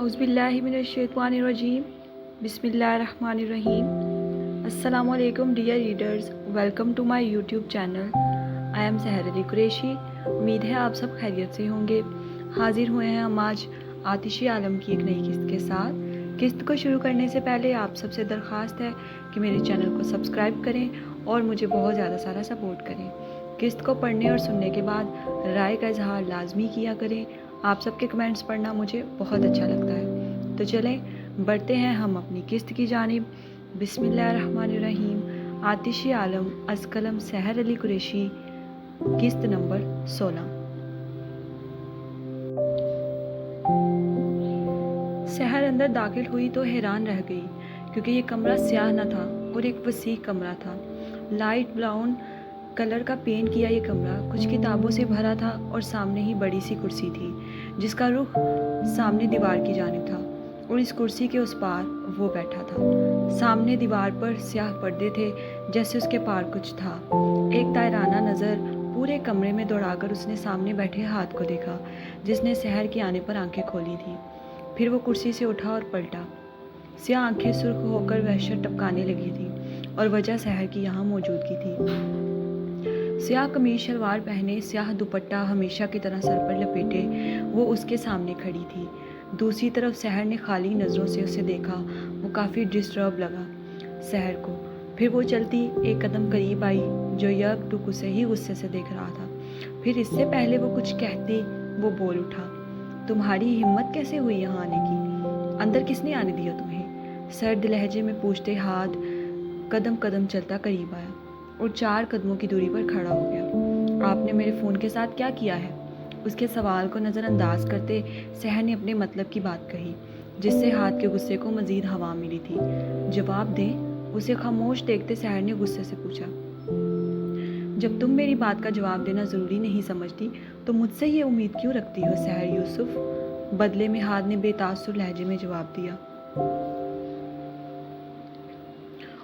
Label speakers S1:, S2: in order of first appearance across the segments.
S1: اعوذ باللہ من الشیطان الرجیم بسم اللہ الرحمن الرحیم۔ السلام علیکم dear readers, welcome to my YouTube channel. I am Sehar Ali Qureshi. امید ہے آپ سب خیریت سے ہوں گے۔ حاضر ہوئے ہیں ہم آج آتشی عالم کی ایک نئی قسط کے ساتھ۔ قسط کو شروع کرنے سے پہلے آپ سب سے درخواست ہے کہ میرے چینل کو سبسکرائب کریں اور مجھے بہت زیادہ سارا سپورٹ کریں۔ قسط کو پڑھنے اور سننے کے بعد رائے کا اظہار لازمی کیا کریں۔ آپ سب کے کمنٹس پڑھنا مجھے بہت اچھا لگتا ہے۔ تو چلیں بڑھتے ہیں ہم اپنی قسط کی جانب۔ بسم اللہ الرحمن الرحیم۔ آتشی عالم از قلم سحر علی قریشی، قسط نمبر 16۔ سحر اندر داخل ہوئی تو حیران رہ گئی، کیونکہ یہ کمرہ سیاہ نہ تھا اور ایک وسیع کمرہ تھا۔ لائٹ براؤن کلر کا پینٹ کیا یہ کمرہ کچھ کتابوں سے بھرا تھا اور سامنے ہی بڑی سی کرسی تھی جس کا رخ سامنے دیوار کی جانب تھا، اور اس کرسی کے اس پار وہ بیٹھا تھا۔ سامنے دیوار پر سیاہ پردے تھے، جیسے اس کے پار کچھ تھا۔ ایک دائرانہ نظر پورے کمرے میں دوڑا کر اس نے سامنے بیٹھے ہاتھ کو دیکھا، جس نے سحر کے آنے پر آنکھیں کھولی تھی۔ پھر وہ کرسی سے اٹھا اور پلٹا۔ سیاہ آنکھیں سرخ ہو کر وحشت ٹپکانے لگی تھی، اور وجہ سحر کی یہاں موجودگی تھی۔ سیاہ قمیض شلوار پہنے، سیاہ دوپٹہ ہمیشہ کی طرح سر پر لپیٹے وہ اس کے سامنے کھڑی تھی۔ دوسری طرف سحر نے خالی نظروں سے اسے دیکھا۔ وہ کافی ڈسٹرب لگا سحر کو۔ پھر وہ چلتی ایک قدم قریب آئی، جو یک ٹک اسے ہی غصے سے دیکھ رہا تھا۔ پھر اس سے پہلے وہ کچھ کہتی وہ بول اٹھا، تمہاری ہمت کیسے ہوئی یہاں آنے کی؟ اندر کس نے آنے دیا تمہیں؟ سرد لہجے میں پوچھتے ہاتھ قدم قدم چلتا قریب آیا اور 4 قدموں کی دوری پر کھڑا ہو گیا۔ آپ نے میرے فون کے ساتھ کیا کیا ہے؟ اس کے سوال کو نظر انداز کرتے سحر نے اپنے مطلب کی بات کہی، جس سے ہاتھ کے غصے کو مزید ہوا ملی تھی۔ جواب دیں؟ اسے خاموش دیکھتے سحر نے غصے سے پوچھا۔ جب تم میری بات کا جواب دینا ضروری نہیں سمجھتی تو مجھ سے یہ امید کیوں رکھتی ہو سحر یوسف؟ بدلے میں ہاتھ نے بے تاثر لہجے میں جواب دیا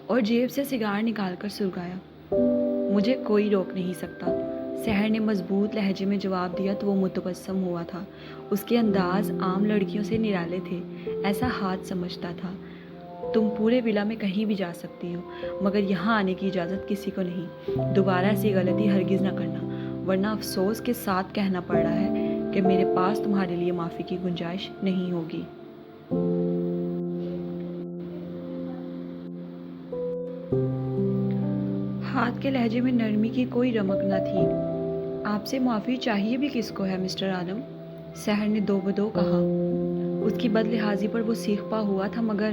S1: اور جیب سے سگار نکال کر سلگایا۔ مجھے کوئی روک نہیں سکتا، سحر نے مضبوط لہجے میں جواب دیا تو وہ متبسم ہوا تھا۔ اس کے انداز عام لڑکیوں سے نرالے تھے، ایسا ہاتھ سمجھتا تھا۔ تم پورے ولا میں کہیں بھی جا سکتی ہو، مگر یہاں آنے کی اجازت کسی کو نہیں۔ دوبارہ ایسی غلطی ہرگز نہ کرنا، ورنہ افسوس کے ساتھ کہنا پڑ رہا ہے کہ میرے پاس تمہارے لیے معافی کی گنجائش نہیں ہوگی۔ ہاتھ کے لہجے میں نرمی کی کوئی رمق نہ تھی۔ آپ سے معافی چاہیے بھی کس کو ہے مسٹر عالم؟ سحر نے دو بدو کہا۔ اس کی بد لحاظی پر وہ سیخ پا ہوا تھا، مگر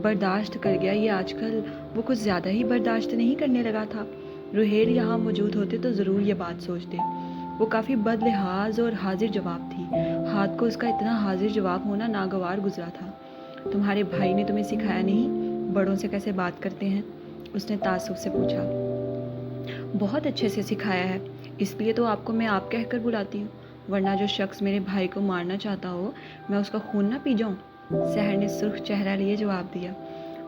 S1: برداشت کر گیا۔ یہ آج کل وہ کچھ زیادہ ہی برداشت نہیں کرنے لگا تھا۔ روحیل یہاں موجود ہوتے تو ضرور یہ بات سوچتے۔ وہ کافی بد لحاظ اور حاضر جواب تھی۔ ہاتھ کو اس کا اتنا حاضر جواب ہونا ناگوار گزرا تھا۔ تمہارے بھائی نے تمہیں سکھایا نہیں بڑوں سے کیسے بات کرتے ہیں؟ اس نے تعصب سے پوچھا۔ بہت اچھے سے سکھایا ہے، اس لیے تو آپ کو میں آپ کہہ کر بلاتی ہوں، ورنہ جو شخص میرے بھائی کو مارنا چاہتا ہو میں اس کا خون نہ پی جاؤں۔ سحر نے سرخ چہرہ لیے جواب دیا۔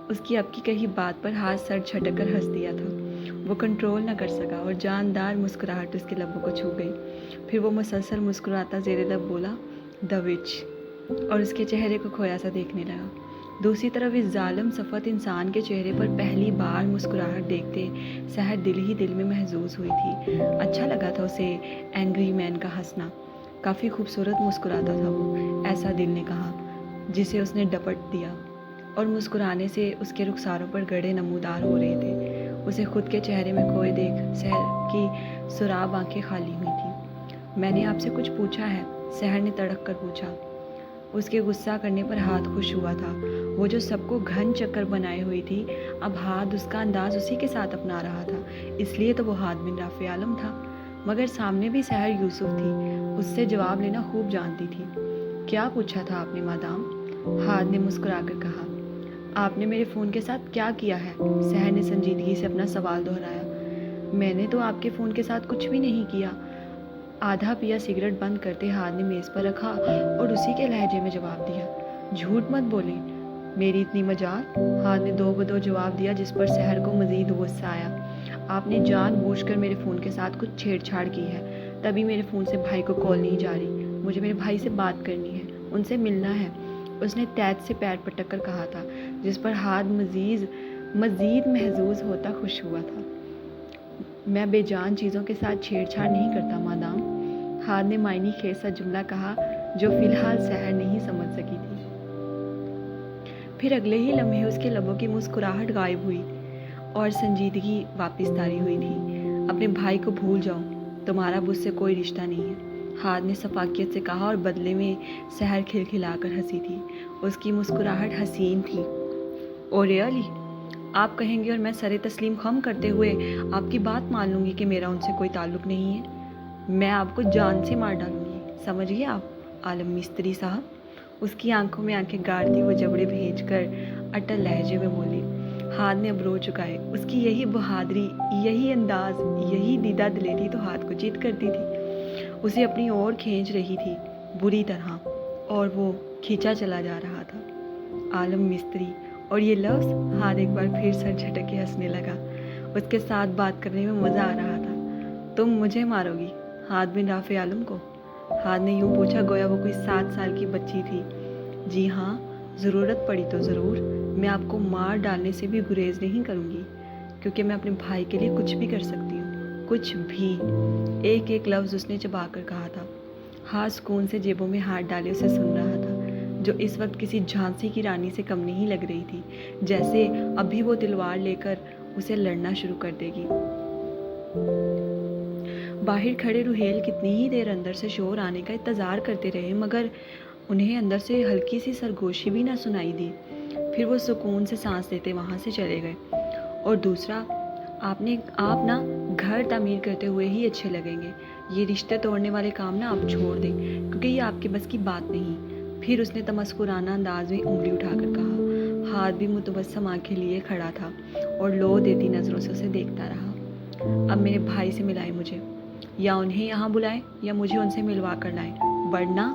S1: اس کی اب کی کہی بات پر ہاتھ سر جھٹک کر ہنس دیا تھا۔ وہ کنٹرول نہ کر سکا اور جاندار مسکراہٹ اس کے لبوں کو چھو گئی۔ پھر وہ مسلسل مسکراتا زیر لب بولا، "دی وچ"، اور اس کے چہرے کو کھویا سا دیکھنے لگا۔ دوسری طرف اس ظالم صفت انسان کے چہرے پر پہلی بار مسکراہٹ دیکھتے سحر دل ہی دل میں محظوظ ہوئی تھی۔ اچھا لگا تھا اسے اینگری مین کا ہنسنا۔ کافی خوبصورت مسکراتا تھا وہ، ایسا دل نے کہا، جسے اس نے ڈپٹ دیا، اور مسکرانے سے اس کے رخساروں پر گڑھے نمودار ہو رہے تھے۔ اسے خود کے چہرے میں کھوئے دیکھ سحر کی سراب آنکھیں خالی ہوئی تھیں۔ میں نے آپ سے کچھ پوچھا ہے؟ سحر نے تڑک کر پوچھا۔ اس کے غصہ کرنے پر ہاتھ خوش ہوا تھا۔ وہ جو سب کو گھن چکر بنائے ہوئی تھی، اب ہاتھ اس کا انداز اسی کے ساتھ اپنا رہا تھا، اس لیے تو وہ ہاتھ بن رافع عالم تھا۔ مگر سامنے بھی سحر یوسف تھی، اس سے جواب لینا خوب جانتی تھی۔ کیا پوچھا تھا آپ نے مادام؟ ہاتھ نے مسکرا کر کہا۔ آپ نے میرے فون کے ساتھ کیا کیا ہے؟ سحر نے سنجیدگی سے اپنا سوال دہرایا۔ میں نے تو آپ کے فون کے ساتھ کچھ بھی نہیں کیا۔ آدھا پیا سگریٹ بند کرتے ہاتھ نے میز پر رکھا اور اسی کے لہجے میں جواب دیا، جھوٹ مت بولیں، میری اتنی مجال؟ ہاتھ نے دو بدو جواب دیا، جس پر سحر کو مزید غصہ آیا۔ آپ نے جان بوجھ کر میرے فون کے ساتھ کچھ چھیڑ چھاڑ کی ہے، تبھی میرے فون سے بھائی کو کال نہیں جا رہی۔ مجھے میرے بھائی سے بات کرنی ہے، ان سے ملنا ہے۔ اس نے تیز سے پیر پٹک کر کہا تھا، جس پر ہاتھ مزید محظوظ ہوتا خوش ہوا تھا۔ میں بے جان چیزوں کے ساتھ چھیڑ چھاڑ نہیں کرتا مادام۔ ہاتھ نے معنی خیز سا جملہ کہا جو فی الحال سحر نہیں سمجھ سکی تھی۔ پھر اگلے ہی لمحے اس کے لبوں کی مسکراہٹ غائب ہوئی اور سنجیدگی واپس طاری ہوئی تھی۔ اپنے بھائی کو بھول جاؤ، تمہارا مجھ سے کوئی رشتہ نہیں ہے، ہاتھ نے شفقت سے کہا اور بدلے میں سحر کھلکھلا کر ہنسی تھی۔ اس کی مسکراہٹ حسین تھی۔ او ریئلی؟ آپ کہیں گے اور میں سر تسلیم خم کرتے ہوئے آپ کی بات مان لوں گی کہ میرا ان سے کوئی تعلق نہیں ہے؟ میں آپ کو جان سے مار ڈالوں گی، سمجھیے آپ عالم مستری صاحب۔ اس کی آنکھوں میں آنکھیں گاڑتی وہ جبڑے بھیج کر اٹل لہجے میں بولی۔ ہاتھ نے ابرو چکائے۔ اس کی یہی بہادری، یہی انداز، یہی دیدہ دلیری تو ہاتھ کو جیت کرتی تھی۔ اسے اپنی اور کھینچ رہی تھی بری طرح، اور وہ کھینچا چلا جا رہا تھا۔ عالم مستری اور یہ لفظ، ہاتھ ایک بار پھر سر جھٹک کے ہنسنے لگا۔ اس کے ساتھ بات کرنے میں مزہ آ رہا تھا۔ تم مجھے مارو گی ہاتھ بن رافع عالم کو؟ ہاتھ نے یوں پوچھا گویا وہ کوئی 7 سال کی بچی تھی۔ جی ہاں، ضرورت پڑی تو ضرور۔ میں آپ کو مار ڈالنے سے بھی گریز نہیں کروں گی، کیونکہ میں اپنے بھائی کے لیے کچھ بھی کر سکتی ہوں، کچھ بھی۔ ایک ایک لفظ اس نے چبا کر کہا تھا۔ ہاتھ سکون سے جیبوں میں ہاتھ ڈالے اسے سن رہا تھا، جو اس وقت کسی جھانسی کی رانی سے کم نہیں لگ رہی تھی، جیسے ابھی وہ تلوار لے کر اسے لڑنا شروع کر دے گی۔ باہر کھڑے روہیل کتنی ہی دیر اندر سے شور آنے کا انتظار کرتے رہے، مگر انہیں اندر سے ہلکی سی سرگوشی بھی نہ سنائی دی۔ پھر وہ سکون سے سانس لیتے وہاں سے چلے گئے۔ اور دوسرا، آپ نا گھر تعمیر کرتے ہوئے ہی اچھے لگیں گے۔ یہ رشتے توڑنے والے کام نا آپ چھوڑ دیں، کیونکہ یہ آپ کے بس کی بات نہیں۔ پھر اس نے تمسخرانہ انداز میں انگلی اٹھا کر کہا۔ ہاتھ بھی متبسم آنکھیں لیے کھڑا تھا اور لو دیتی نظروں سے اسے دیکھتا رہا۔ اب میرے بھائی سے ملائیں مجھے، یا انہیں یہاں بلائیں یا مجھے ان سے ملوا کر لائیں، ورنہ۔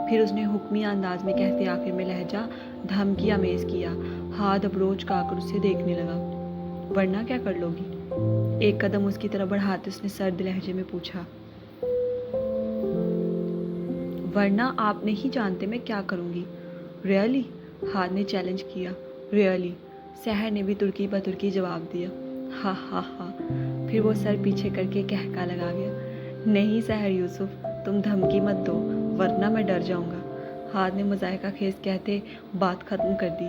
S1: پھر اس نے حکمیہ انداز میں کہتے آخر میں لہجہ دھمکی آمیز کیا۔ ہاتھ ابروچ کا کر اسے دیکھنے لگا۔ ورنہ کیا کر لو گی؟ ایک قدم اس کی طرف بڑھاتے اس نے سرد لہجے میں پوچھا۔ ورنہ آپ نہیں جانتے میں کیا کروں گی؟ ریئلی؟ ہاتھ نے چیلنج کیا۔ ریئلی؟ سحر نے بھی ترکی بترکی جواب دیا۔ ہا ہا ہا۔ پھر وہ سر پیچھے کر کے کہکا لگا گیا۔ نہیں سحر یوسف، تم دھمکی مت دو، ورنہ میں ڈر جاؤں گا۔ ہاتھ نے مذائقہ خیز کہتے بات ختم کر دی۔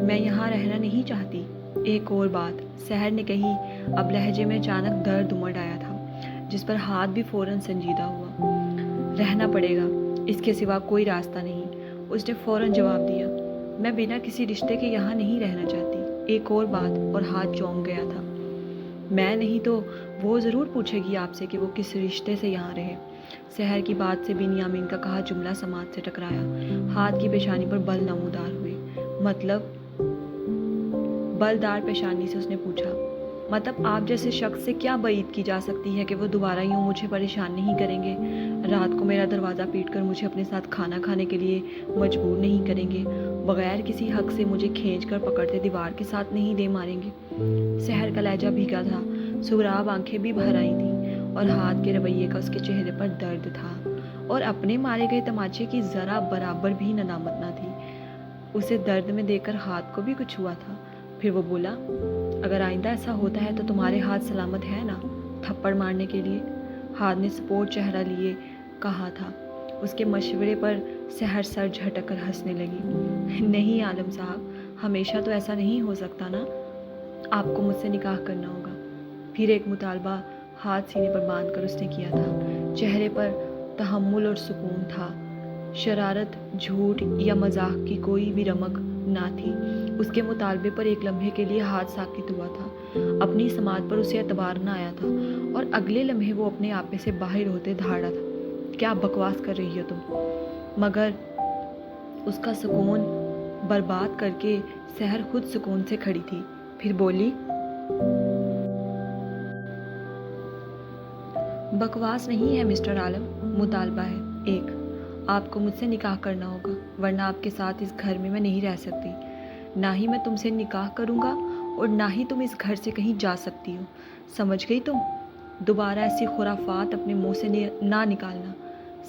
S1: میں یہاں رہنا نہیں چاہتی۔ ایک اور بات، سحر نے کہی۔ اب لہجے میں اچانک درد امڑ آیا تھا، جس پر ہاتھ بھی فوراً سنجیدہ ہوا۔ رہنا پڑے گا، اس کے سوا کوئی راستہ نہیں، اس نے فوراً جواب دیا۔ میں بنا کسی رشتے کے یہاں نہیں رہنا چاہتی۔ ایک اور بات، اور ہاتھ چونک گیا تھا۔ میں نہیں تو وہ ضرور پوچھے گی آپ سے کہ وہ کس رشتے سے یہاں رہے۔ سحر کی بات سے بنیامین کا کہا جملہ سماعت سے ٹکرایا۔ ہاتھ کی پیشانی پر بل نمودار ہوئے۔ مطلب؟ بلدار پیشانی سے اس نے پوچھا۔ مطلب آپ جیسے شخص سے کیا بعید کی جا سکتی ہے کہ وہ دوبارہ یوں مجھے پریشان نہیں کریں گے، رات کو میرا دروازہ پیٹ کر مجھے اپنے ساتھ کھانا کھانے کے لیے مجبور نہیں کریں گے، بغیر کسی حق سے مجھے کھینچ کر پکڑتے دیوار کے ساتھ نہیں دے ماریں گے۔ سحر کا لہجہ بھیگا تھا، سراب آنکھیں بھی بھر آئی تھیں، اور ہاتھ کے رویے کا اس کے چہرے پر درد تھا، اور اپنے مارے گئے تماچے کی ذرا برابر بھی ندامت نہ تھی۔ اسے درد میں دیکھ کر ہاتھ کو بھی کچھ ہوا تھا۔ پھر وہ بولا، اگر آئندہ ایسا ہوتا ہے تو تمہارے ہاتھ سلامت ہے نا تھپڑ مارنے کے لیے؟ ہاتھ نے سپورٹ چہرہ لیے کہا تھا۔ اس کے مشورے پر سحر سر جھٹک کر ہنسنے لگی۔ نہیں عالم صاحب، ہمیشہ تو ایسا نہیں ہو سکتا نا، آپ کو مجھ سے نکاح کرنا ہوگا۔ پھر ایک مطالبہ ہاتھ سینے پر باندھ کر اس نے کیا تھا۔ چہرے پر تحمل اور سکون تھا، شرارت، جھوٹ یا مزاح کی کوئی بھی رمق نہ تھی۔ اس کے مطالبے پر ایک لمحے کے لیے ہاتھ ساکت ہوا تھا، اپنی سماعت پر اسے اعتبار نہ آیا تھا، اور اگلے لمحے وہ اپنے آپے سے باہر ہوتے دھاڑا تھا۔ کیا بکواس کر رہی ہو تم؟ مگر اس کا سکون برباد کر کے سحر خود سکون سے کھڑی تھی۔ پھر بولی، بکواس نہیں ہے مسٹر عالم، مطالبہ ہے ایک، آپ کو مجھ سے نکاح کرنا ہوگا، ورنہ آپ کے ساتھ اس گھر میں نہیں رہ سکتی۔ نہ ہی میں تم سے نکاح کروں گا، اور نہ ہی تم اس گھر سے کہیں جا سکتی ہو، سمجھ گئی تم؟ دوبارہ ایسی خرافات اپنے منہ سے نہ نکالنا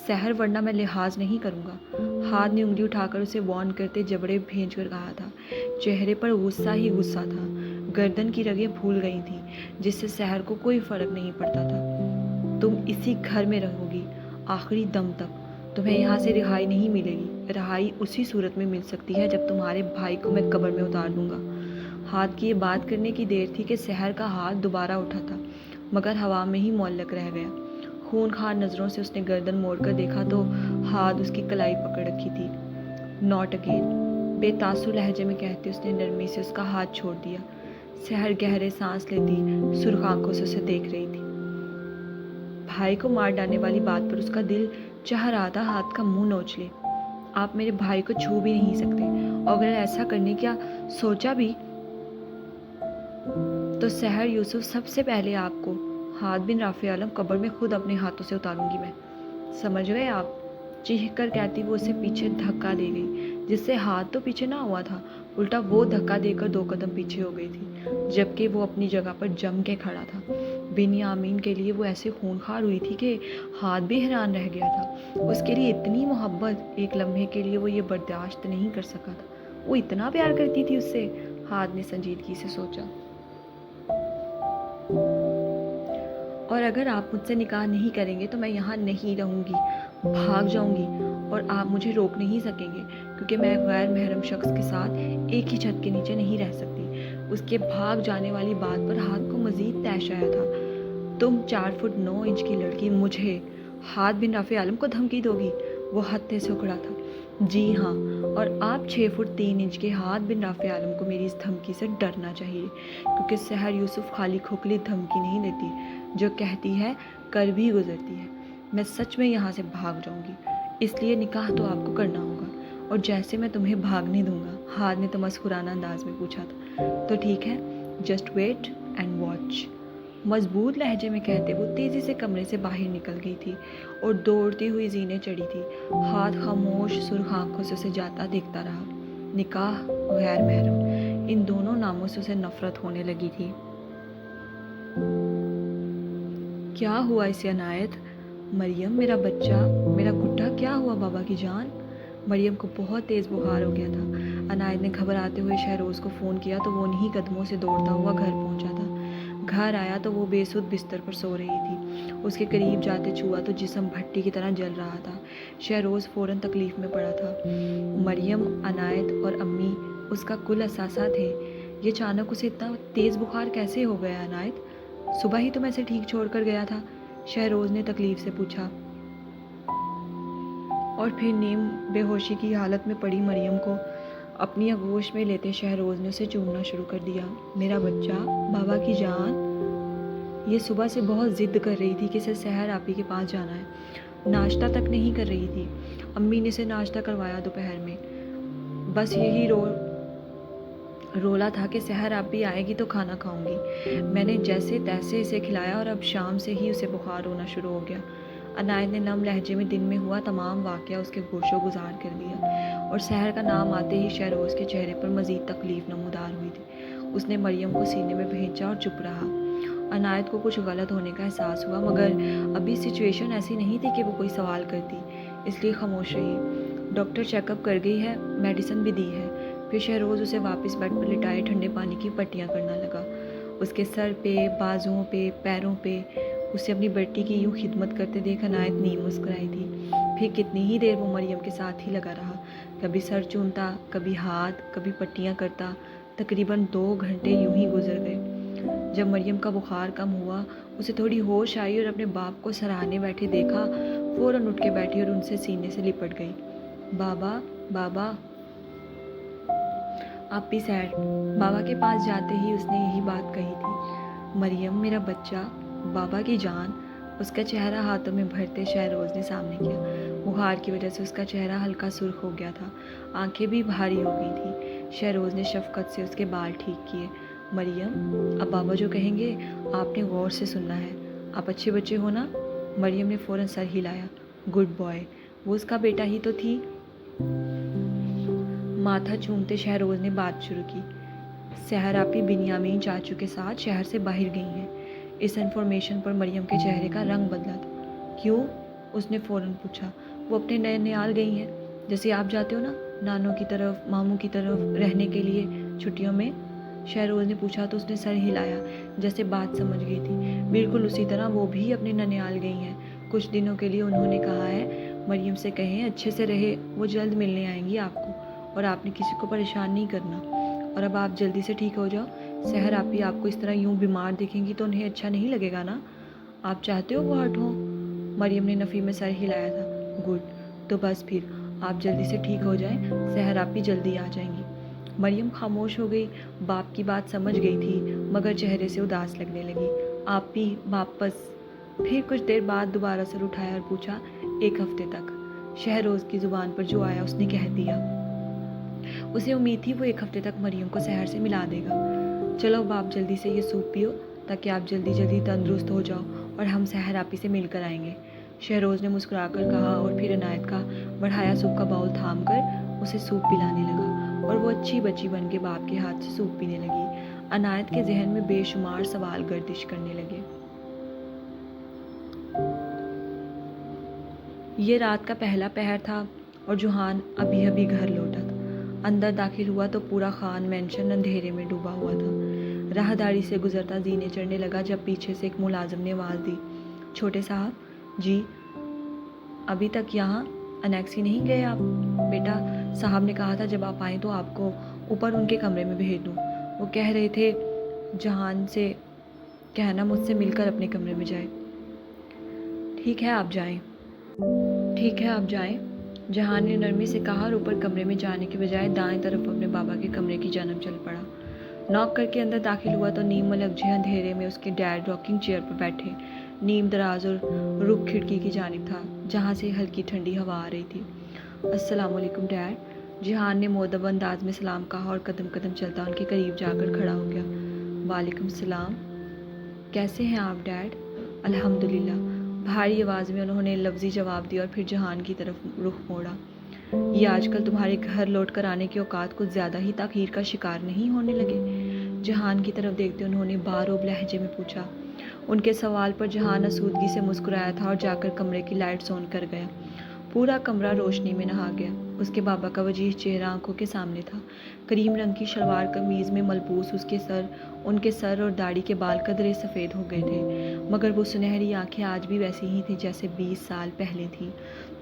S1: سحر، ورنہ میں لحاظ نہیں کروں گا۔ ہاتھ نے انگلی اٹھا کر اسے وارن کرتے جبڑے بھینچ کر کہا تھا۔ چہرے پر غصہ ہی غصہ تھا، گردن کی رگیں پھول گئی تھیں جس سے سحر کو کوئی فرق نہیں پڑتا تھا۔ تم اسی گھر میں رہو گی آخری دم تک، تمہیں یہاں سے رہائی نہیں ملے گی۔ رہائی اسی صورت میں مل سکتی ہے جب تمہارے بھائی کو میں قبر میں اتار دوں گا۔ ہاتھ کی یہ بات کرنے کی دیر تھی کہ سحر کا ہاتھ دوبارہ اٹھا تھا مگر ہوا میں ہی معلق رہ گیا۔ خون خوار نظروں سے اس نے گردن موڑ کر دیکھا تو ہاتھ اس کی کلائی پکڑ رکھی تھی۔ ناٹ اگین، بے تاثر لہجے میں کہتے اس نے نرمی سے اس کا ہاتھ چھوڑ دیا۔ سحر گہرے سانس لیتی سرخ آنکھوں سے اسے دیکھ رہی تھی۔ بھائی کو مار ڈالنے والی بات پر اس کا دل چاہ رہا تھا ہاتھ کا منہ نوچ لے۔ آپ میرے بھائی کو چھو بھی نہیں سکتے، اور اگر ایسا کرنے کا سوچا بھی تو سحر یوسف سب سے پہلے آپ کو، ہاتھ بن رافع عالم قبر میں خود اپنے ہاتھوں سے اتاروں گی میں، سمجھ گئے آپ؟ چیخ کر کہتی وہ اسے پیچھے دھکا دے گئی، جس سے ہاتھ تو پیچھے نہ ہوا تھا، الٹا وہ دھکا دے کر 2 قدم پیچھے ہو گئی تھی، جبکہ وہ اپنی جگہ پر جم کے کھڑا تھا۔ بنیامین کے لیے وہ ایسے خونخوار ہوئی تھی کہ ہاتھ بھی حیران رہ گیا تھا۔ اس کے لیے اتنی محبت ایک لمحے کے لیے وہ یہ برداشت نہیں کر سکا تھا۔ وہ اتنا پیار کرتی تھی اس سے، ہاتھ نے سنجیدگی سے سوچا۔ اور اگر آپ مجھ سے نکاح نہیں کریں گے تو میں یہاں نہیں رہوں گی، بھاگ جاؤں گی، اور آپ مجھے روک نہیں سکیں گے کیونکہ میں غیر محرم شخص کے ساتھ ایک ہی چھت کے نیچے نہیں رہ سکتی۔ اس کے بھاگ جانے والی بات پر ہاتھ کو مزید طیش آیا تھا۔ تم 4 فٹ 9 انچ کی لڑکی مجھے، ہاتھ بن رافع عالم کو دھمکی دو گی؟ وہ ہتھے سے اکھڑا تھا۔ جی ہاں، اور آپ 6 فٹ 3 انچ کے ہاتھ بن رافع عالم کو میری اس دھمکی سے ڈرنا چاہیے، کیونکہ سحر یوسف خالی کھوکھلی دھمکی نہیں دیتی، جو کہتی ہے کر بھی گزرتی ہے۔ میں سچ میں یہاں سے بھاگ جاؤں گی، اس لیے نکاح تو آپ کو کرنا ہوگا، اور جیسے میں تمہیں بھاگنے دوں گا، ہاتھ نے تمسخرانہ انداز میں پوچھا تھا۔ تو ٹھیک ہے، جسٹ ویٹ اینڈ واچ، مضبوط لہجے میں کہتے وہ تیزی سے کمرے سے باہر نکل گئی تھی اور دوڑتی ہوئی زینے چڑھی تھی۔ ہاتھ خاموش سرخ آنکھوں سے اسے جاتا دیکھتا رہا۔ نکاح، غیر محرم، ان دونوں ناموں سے اسے نفرت ہونے لگی تھی۔ کیا ہوا اسے عنایت؟ مریم میرا بچہ، میرا گڈھا، کیا ہوا بابا کی جان؟ مریم کو بہت تیز بخار ہو گیا تھا۔ عنایت نے گھبراتے ہوئے شہروز کو فون کیا تو وہ انہی قدموں سے دوڑتا ہوا گھر پہنچا تھا۔ گھر آیا تو وہ بے سدھ بستر پر سو رہی تھی۔ اس کے قریب جاتے چھوا تو جسم بھٹی کی طرح جل رہا تھا۔ شہروز فوراً تکلیف میں پڑا تھا۔ مریم، عنایت اور امی اس کا کل اثاثہ تھے۔ یہ اچانک اسے اتنا تیز بخار کیسے ہو گیا عنایت؟ صبح ہی تم ایسے ٹھیک چھوڑ کر گیا تھا؟ شہروز نے تکلیف سے پوچھا۔ اور پھر نیم بے ہوشی کی حالت میں پڑی مریم کو اپنی آغوش میں لیتے شہروز نے اسے چومنا شروع کر دیا۔ میرا بچہ، بابا کی جان۔ یہ صبح سے بہت ضد کر رہی تھی کہ اسے سحر آپی کے پاس جانا ہے۔ ناشتہ تک نہیں کر رہی تھی۔ امی نے اسے ناشتہ کروایا دوپہر میں۔ بس یہی رولا تھا کہ سحر آپی آئے گی تو کھانا کھاؤں گی۔ میں نے جیسے تیسے اسے کھلایا اور اب شام سے ہی اسے بخار ہونا شروع ہو گیا۔ عنایت نے نم لہجے میں دن میں ہوا تمام واقعہ اس کے گوشو گزار کر دیا، اور سحر کا نام آتے ہی شہروز کے چہرے پر مزید تکلیف نمودار ہوئی تھی۔ اس نے مریم کو سینے میں بھینچا اور چپ رہا۔ عنایت کو کچھ غلط ہونے کا احساس ہوا، مگر ابھی سچویشن ایسی نہیں تھی کہ وہ کوئی سوال کرتی، اس لیے خاموش رہی۔ ڈاکٹر چیک اپ کر گئی ہے، میڈیسن بھی دی ہے۔ پھر شہروز اسے واپس بیڈ پر لٹائے ٹھنڈے پانی کی پٹیاں کرنا لگا۔ اس کے سر پہ، بازوؤں پہ، پیروں پہ اسے اپنی بیٹی کی یوں خدمت کرتے دیکھ عنایت نیم مسکرائی تھی۔ پھر کتنی ہی دیر وہ مریم کے ساتھ ہی لگا رہا، کبھی سر چومتا، کبھی ہاتھ، کبھی پٹیاں کرتا۔ تقریباً 2 گھنٹے یوں ہی گزر گئے۔ جب مریم کا بخار کم ہوا، اسے تھوڑی ہوش آئی اور اپنے باپ کو سراہنے بیٹھے دیکھا، فوراً اٹھ کے بیٹھی اور ان سے سینے سے لپٹ گئی۔ بابا، بابا۔ آپی سیڈ، بابا کے پاس جاتے ہی اس نے یہی بات کہی تھی۔ مریم میرا بچہ، بابا کی جان۔ اس کا چہرہ ہاتھوں میں بھرتے شہروز نے سامنے کیا۔ بخار کی وجہ سے اس کا چہرہ ہلکا سرخ ہو گیا تھا، آنکھیں بھی بھاری ہو گئی تھیں۔ شہروز نے شفقت سے اس کے بال ٹھیک کیے۔ مریم، اب بابا جو کہیں گے آپ نے غور سے سننا ہے، آپ اچھے بچے ہو نا؟ مریم نے فوراً سر ہلایا۔ گڈ بوائے، وہ اس کا بیٹا ہی تو تھی۔ ماتھا چومتے شہروز نے بات شروع کی۔ سحر آپی بنیامین چاچو کے ساتھ شہر سے باہر گئی ہیں۔ اس انفارمیشن پر مریم کے چہرے کا رنگ بدلا تھا۔ کیوں؟ اس نے فوراً پوچھا۔ وہ اپنے نینیال گئی ہیں، جیسے آپ جاتے ہو نا نانوں کی طرف ماموں کی طرف رہنے کے لیے چھٹیوں میں؟ شہروز نے پوچھا تو اس نے سر ہلایا جیسے بات سمجھ گئی تھی۔ بالکل اسی طرح وہ بھی اپنے ننیال گئی ہیں کچھ دنوں کے لیے۔ انہوں نے کہا ہے مریم سے کہیں اچھے سے رہے، وہ جلد ملنے آئیں گی آپ کو، اور آپ نے کسی کو پریشان نہیں کرنا۔ اور اب آپ جلدی سے ٹھیک ہو جاؤ۔ سحر آپی آپ کو اس طرح یوں بیمار دیکھیں گی تو انہیں اچھا نہیں لگے گا نا؟ آپ چاہتے ہو وہ ہٹ ہوں؟ مریم نے نفی میں سر ہلایا تھا۔ گڈ، تو بس پھر آپ جلدی سے ٹھیک ہو جائیں، سحر آپی جلدی آ جائیں گی۔ مریم خاموش ہو گئی۔ باپ کی بات سمجھ گئی تھی مگر چہرے سے اداس لگنے لگی۔ آپی واپس؟ پھر کچھ دیر بعد دوبارہ سر اٹھایا اور پوچھا، 1 ہفتے تک۔ شہروز کی زبان پر جو آیا اس نے کہہ دیا۔ اسے امید تھی وہ 1 ہفتے تک مریم کو سحر سے ملا دے گا۔ چلو اب آپ جلدی سے یہ سوپ پیو تاکہ آپ جلدی جلدی تندرست ہو جاؤ اور ہم سحر آپی سے مل کر آئیں گے، شہروز نے مسکرا کر کہا اور پھر عنایت کا بڑھایا سوپ کا باؤل تھام کر اسے سوپ پلانے لگا اور وہ اچھی بچی بن کے باپ کے ہاتھ سے سوپ پینے لگی۔ عنایت کے ذہن میں بے شمار سوال گردش کرنے لگے۔ یہ رات کا پہلا پہر تھا اور جوہان ابھی ابھی گھر لوٹا تھا۔ اندر داخل ہوا تو پورا خان مینشن اندھیرے میں ڈوبا ہوا تھا۔ راہداری سے گزرتا زینے چڑھنے لگا جب پیچھے سے ایک ملازم نے آواز دی، چھوٹے صاحب؟ جی؟ ابھی تک یہاں انیکسی نہیں گئے آپ؟ بیٹا صاحب نے کہا تھا جب آپ آئیں تو آپ کو اوپر ان کے کمرے میں بھیج دوں۔ وہ کہہ رہے تھے جہان سے کہنا مجھ سے مل کر اپنے کمرے میں جائے۔ ٹھیک ہے آپ جائیں۔ ٹھیک ہے آپ جائیں، جہان نے نرمی سے کہا اور اوپر کمرے میں جانے کے بجائے دائیں طرف اپنے بابا کے کمرے کی جانب چل پڑا۔ ناک کر کے اندر داخل ہوا تو نیم ملکجہ اندھیرے میں اس کے ڈیڈ راکنگ چیئر پر بیٹھے، نیم دراز اور رخ کھڑکی کی جانب تھا جہاں سے ہلکی ٹھنڈی ہوا آ رہی تھی۔ السلام علیکم ڈیڈ، جہان نے مؤدب انداز میں سلام کہا اور قدم قدم چلتا ان کے قریب جا کر کھڑا ہو گیا۔ وعلیکم السلام، کیسے ہیں آپ ڈیڈ؟ الحمدللہ، بھاری آواز میں انہوں نے لفظی جواب دیا اور پھر جہان کی طرف رخ موڑا۔ یہ آج کل تمہارے گھر لوٹ کر آنے کے اوقات کچھ زیادہ ہی تاخیر کا شکار نہیں ہونے لگے؟ جہان کی طرف دیکھتے انہوں نے باروب لہجے میں پوچھا۔ ان کے سوال پر جہان آسودگی سے مسکرایا تھا اور جا کر کمرے کی لائٹس آن کر گیا۔ پورا کمرہ روشنی میں نہا گیا۔ اس کے بابا کا وجیح چہرہ آنکھوں کے سامنے تھا۔ کریم رنگ کی شلوار قمیض میں ملبوس ان کے سر اور داڑھی کے بال قدرے سفید ہو گئے تھے مگر وہ سنہری آنکھیں آج بھی ویسی ہی تھیں جیسے 20 سال پہلے تھیں،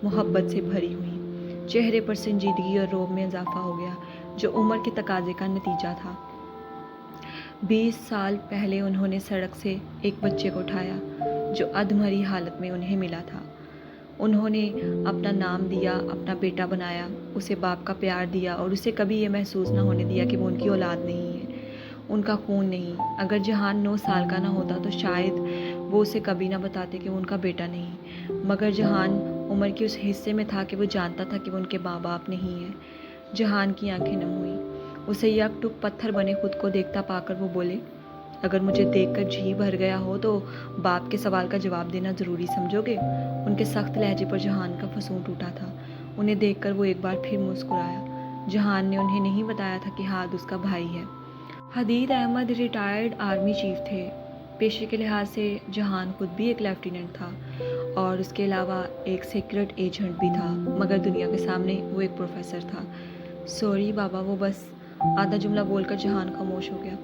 S1: محبت سے بھری ہوئی۔ چہرے پر سنجیدگی اور رعب میں اضافہ ہو گیا جو عمر کے تقاضے کا نتیجہ تھا۔ 20 سال پہلے انہوں نے سڑک سے ایک بچے کو اٹھایا جو ادھمری حالت میں انہیں ملا تھا۔ انہوں نے اپنا نام دیا، اپنا بیٹا بنایا، اسے باپ کا پیار دیا اور اسے کبھی یہ محسوس نہ ہونے دیا کہ وہ ان کی اولاد نہیں ہے، ان کا خون نہیں۔ اگر جہان 9 سال کا نہ ہوتا تو شاید وہ اسے کبھی نہ بتاتے کہ وہ ان کا بیٹا نہیں، مگر جہان عمر کے اس حصے میں تھا کہ وہ جانتا تھا کہ وہ ان کے ماں باپ نہیں ہیں۔ جہان کی آنکھیں نم ہوئیں۔ اسے یک ٹک پتھر بنے خود کو دیکھتا پا کر وہ بولے، اگر مجھے دیکھ کر جی بھر گیا ہو تو باپ کے سوال کا جواب دینا ضروری سمجھو گے؟ ان کے سخت لہجے پر جہان کا فسون ٹوٹا تھا۔ انہیں دیکھ کر وہ ایک بار پھر مسکرایا۔ جہان نے انہیں نہیں بتایا تھا کہ ہاد اس کا بھائی ہے۔ حدید احمد ریٹائرڈ آرمی چیف تھے۔ پیشے کے لحاظ سے جہان خود بھی ایک لیفٹیننٹ تھا اور اس کے علاوہ ایک سیکرٹ ایجنٹ بھی تھا مگر دنیا کے سامنے وہ ایک پروفیسر تھا۔ سوری بابا، وہ بس آدھا جملہ بول کر جہان خاموش ہو گیا۔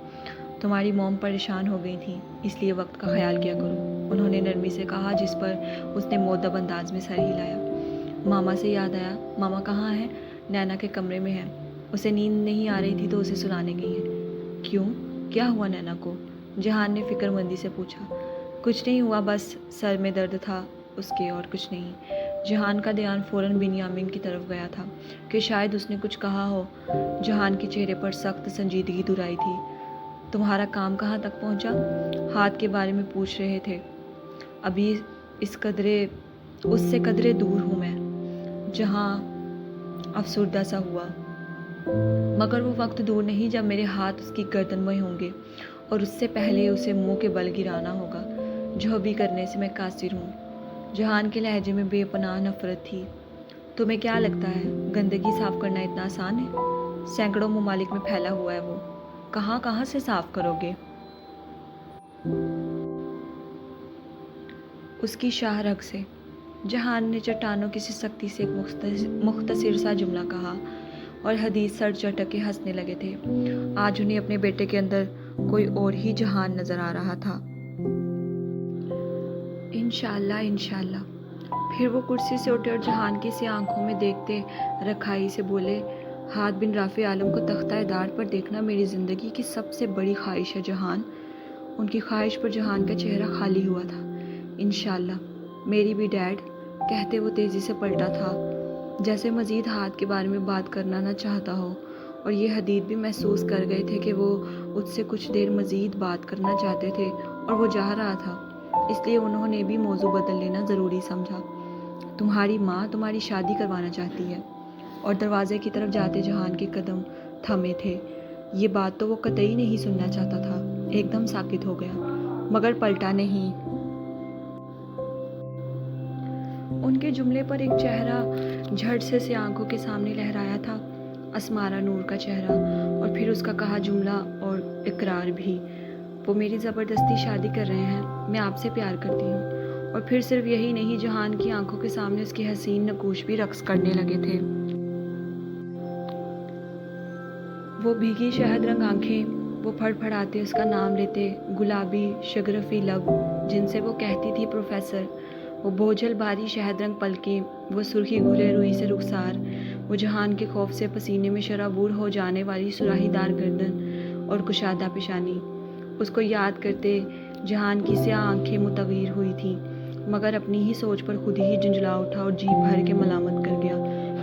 S1: تمہاری موم پریشان ہو گئی تھیں اس لیے وقت کا خیال کیا کرو، انہوں نے نرمی سے کہا جس پر اس نے مؤدب انداز میں سر ہلایا۔ ماما سے یاد آیا، ماما کہاں ہے؟ نینا کے کمرے میں ہے، اسے نیند نہیں آ رہی تھی تو اسے سلانے گئی ہیں۔ کیوں؟ کیا ہوا نینا کو؟ جہان نے فکر مندی سے پوچھا۔ کچھ نہیں ہوا، بس سر میں درد تھا اس کے، اور کچھ نہیں۔ جہان کا دھیان فوراً بنیامین کی طرف گیا تھا کہ شاید اس نے کچھ کہا ہو۔ جہان کے چہرے پر سخت سنجیدگی دھرائی تھی۔ تمہارا کام کہاں تک پہنچا؟ ہاتھ کے بارے میں پوچھ رہے تھے۔ ابھی اس سے قدرے دور ہوں میں۔ جہاں افسردہ سا ہوا، مگر وہ وقت دور نہیں جب میرے ہاتھ اس کی گردن میں ہوں گے اور اس سے پہلے اسے منہ کے بل گرانا ہوگا، جو بھی کرنے سے میں قاصر ہوں۔ جہان کے لہجے میں بے پناہ نفرت تھی۔ تمہیں کیا لگتا ہے گندگی صاف کرنا اتنا آسان ہے؟ سینکڑوں ممالک میں پھیلا ہوا ہے وہ، کہاں کہاں سے صاف کرو گے؟ اس کی شاہ رگ سے، جہان نے چٹانوں کی سی سختی سے ایک مختصر سا جملہ کہا اور حدیث سر چٹک کے ہنسنے لگے تھے۔ آج انہیں اپنے بیٹے کے اندر کوئی اور ہی جہان نظر آ رہا تھا۔ انشاءاللہ انشاءاللہ۔ پھر وہ کرسی سے اٹھے اور جہان کی سی آنکھوں میں دیکھتے رکھائی سے بولے، ہاتھ بن رافع عالم کو تختہ دار پر دیکھنا میری زندگی کی سب سے بڑی خواہش ہے جہان۔ ان کی خواہش پر جہان کا چہرہ خالی ہوا تھا۔ انشاءاللہ، میری بھی ڈیڈ، کہتے وہ تیزی سے پلٹا تھا، جیسے مزید ہاتھ کے بارے میں بات کرنا نہ چاہتا ہو، اور یہ حدید بھی محسوس کر گئے تھے کہ وہ اس سے کچھ دیر مزید بات کرنا چاہتے تھے اور وہ جا رہا تھا، اس لیے انہوں نے بھی موضوع بدل لینا ضروری سمجھا۔ تمہاری ماں تمہاری شادی کروانا چاہتی ہے، اور دروازے کی طرف جاتے جہان کے قدم تھمے تھے۔ یہ بات تو وہ قطعی نہیں سننا چاہتا تھا، ایک دم ساکت ہو گیا، مگر پلٹا نہیں۔ ان کے جملے پر ایک چہرہ جھٹ سے آنکھوں کے سامنے لہرایا تھا، اسمارا نور کا چہرہ، اور پھر اس کا کہا جملہ اور اقرار بھی۔ وہ میری زبردستی شادی کر رہے ہیں، میں آپ سے پیار کرتی ہوں۔ اور پھر صرف یہی نہیں، جہان کی آنکھوں کے سامنے اس کے حسین نقوش بھی رقص کرنے لگے تھے۔ وہ بھیگی شہد رنگ آنکھیں، وہ پھڑ پھڑاتے اس کا نام لیتے گلابی شگرفی لب جن سے وہ کہتی تھی پروفیسر، وہ بوجھل بھاری شہد رنگ پلکیں، وہ سرخی گھلے روئی سے رخسار، وہ جہان کے خوف سے پسینے میں شرابور ہو جانے والی سراہی دار گردن اور کشادہ پیشانی۔ اس کو یاد کرتے جہان کی سیاہ آنکھیں متغیر ہوئی تھیں، مگر اپنی ہی سوچ پر خود ہی جھنجھلا اٹھا اور جی بھر کے ملامت کر گیا۔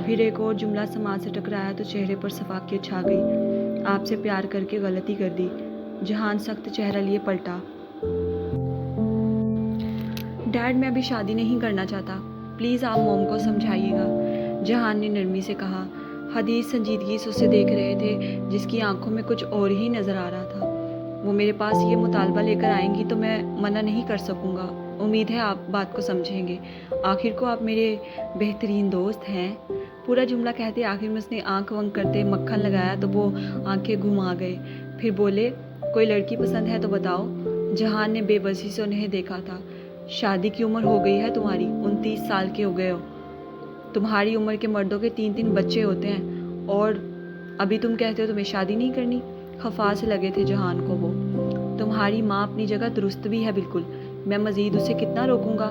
S1: پھر ایک اور جملہ سماعت سے ٹکرایا تو چہرے پر صفاقیت چھا گئی۔ آپ سے پیار کر کے غلطی کر دی۔ جہان سخت چہرہ لیے پلٹا۔ ڈیڈ، میں ابھی شادی نہیں کرنا چاہتا، پلیز آپ موم کو سمجھائیے گا، جہان نے نرمی سے کہا۔ حدیث سنجیدگی سے اسے دیکھ رہے تھے، جس کی آنکھوں میں کچھ اور ہی نظر آ رہا تھا۔ وہ میرے پاس یہ مطالبہ لے کر آئیں گی تو میں منع نہیں کر سکوں گا، امید ہے آپ بات کو سمجھیں گے، آخر کو آپ میرے بہترین دوست ہیں۔ پورا جملہ کہتے آخر میں اس نے آنکھ ونکھ کرتے مکھن لگایا تو وہ آنکھیں گھما گئے۔ پھر بولے، کوئی لڑکی پسند ہے تو بتاؤ۔ جہان نے بے بسی سے انہیں دیکھا تھا۔ شادی کی عمر ہو گئی ہے تمہاری، 29 سال کے ہو گئے ہو، تمہاری عمر کے مردوں کے 3 بچے ہوتے ہیں، اور ابھی تم کہتے ہو تمہیں شادی نہیں کرنی۔ خفا سے لگے تھے جہان کو وہ۔ تمہاری ماں اپنی جگہ درست بھی ہے بالکل، میں مزید اسے کتنا روکوں گا۔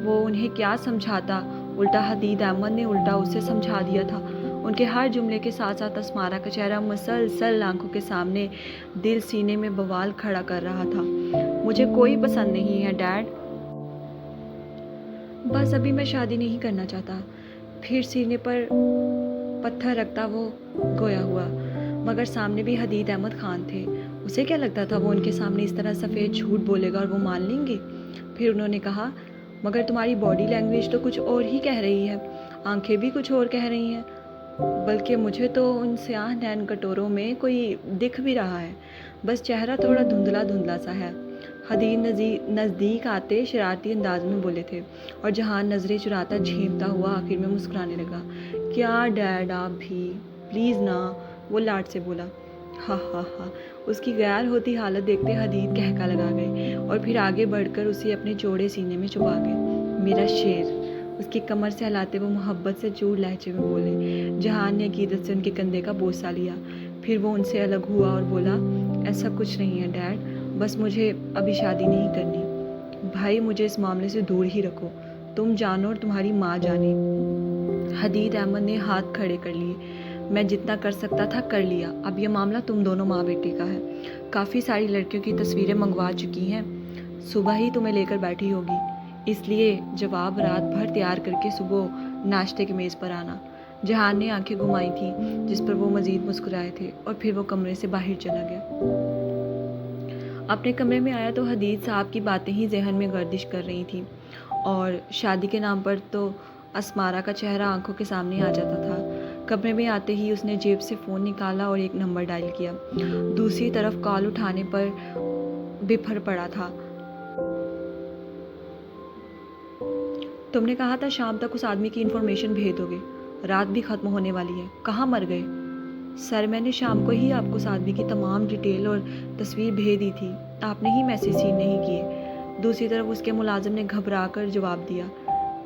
S1: وہ انہیں کیا سمجھاتا، الٹا حدید احمد نے الٹا اسے سمجھا دیا تھا۔ ان کے ہر جملے کے ساتھ ساتھ اسمارا کا چہرہ مسلسل آنکھوں کے سامنے دل سینے میں بوال کھڑا کر رہا تھا۔ مجھے کوئی پسند نہیں ہے ڈیڈ، بس ابھی میں شادی نہیں کرنا چاہتا۔ پھر سینے پر پتھر رکھتا وہ گویا ہوا، مگر سامنے بھی حدید احمد خان تھے۔ اسے کیا لگتا تھا وہ ان کے سامنے اس طرح سفید جھوٹ بولے گا اور وہ مان لیں گے؟ پھر انہوں نے کہا، مگر تمہاری باڈی لینگویج تو کچھ اور ہی کہہ رہی ہے، آنکھیں بھی کچھ اور کہہ رہی ہیں، بلکہ مجھے تو ان سیاہ نین کٹوروں میں کوئی دکھ بھی رہا ہے، بس چہرہ تھوڑا دھندلا دھندلا سا ہے۔ حدید نزدیک آتے شرارتی انداز میں بولے تھے، اور جہان نظریں چراتا جھیمتا ہوا آخر میں مسکرانے لگا۔ کیا ڈیڈ آپ بھی، پلیز نا، وہ لاڈ سے بولا۔ ہا ہا ہا، اس کی غیر ہوتی حالت دیکھتے حدید کہکا لگا گئے اور پھر آگے بڑھ کر اسے اپنے چوڑے سینے میں چھپا گئے۔ میرا شیر، اس کی کمر سے ہلاتے وہ محبت سے چور لہجے میں بولے۔ جہان نے عقیدت سے ان کے کندھے کا بوسہ لیا، پھر وہ ان سے الگ ہوا اور بولا، ایسا کچھ نہیں ہے ڈیڈ، بس مجھے ابھی شادی نہیں کرنی۔ بھائی مجھے اس معاملے سے دور ہی رکھو، تم جانو اور تمہاری ماں جانے۔ حدید احمد نے ہاتھ کھڑے کر لیے۔ میں جتنا کر سکتا تھا کر لیا، اب یہ معاملہ تم دونوں ماں بیٹے کا ہے۔ کافی ساری لڑکیوں کی تصویریں منگوا چکی ہیں، صبح ہی تمہیں لے کر بیٹھی ہوگی، اس لیے جواب رات بھر تیار کر کے صبح ناشتے کی میز پر آنا۔ جہان نے آنکھیں گھمائی تھیں، جس پر وہ مزید مسکرائے تھے، اور پھر وہ کمرے سے باہر چلا گیا۔ اپنے کمرے میں آیا تو حدید صاحب کی باتیں ہی ذہن میں گردش کر رہی تھیں، اور شادی کے نام پر تو اسمارا کا چہرہ آنکھوں کے سامنے آ جاتا تھا۔ کمرے میں آتے ہی اس نے جیب سے فون نکالا اور ایک نمبر ڈائل کیا۔ دوسری طرف کال اٹھانے پر بفر پڑا تھا۔ تم نے کہا تھا شام تک اس آدمی کی انفارمیشن بھیج دو گے، رات بھی ختم ہونے والی ہے، کہاں مر گئے؟ سر میں نے شام کو ہی آپ کو اس آدمی کی تمام ڈیٹیل اور تصویر بھیج دی تھی، آپ نے ہی میسیج سین نہیں کیے۔ دوسری طرف اس کے ملازم نے گھبرا کر جواب دیا۔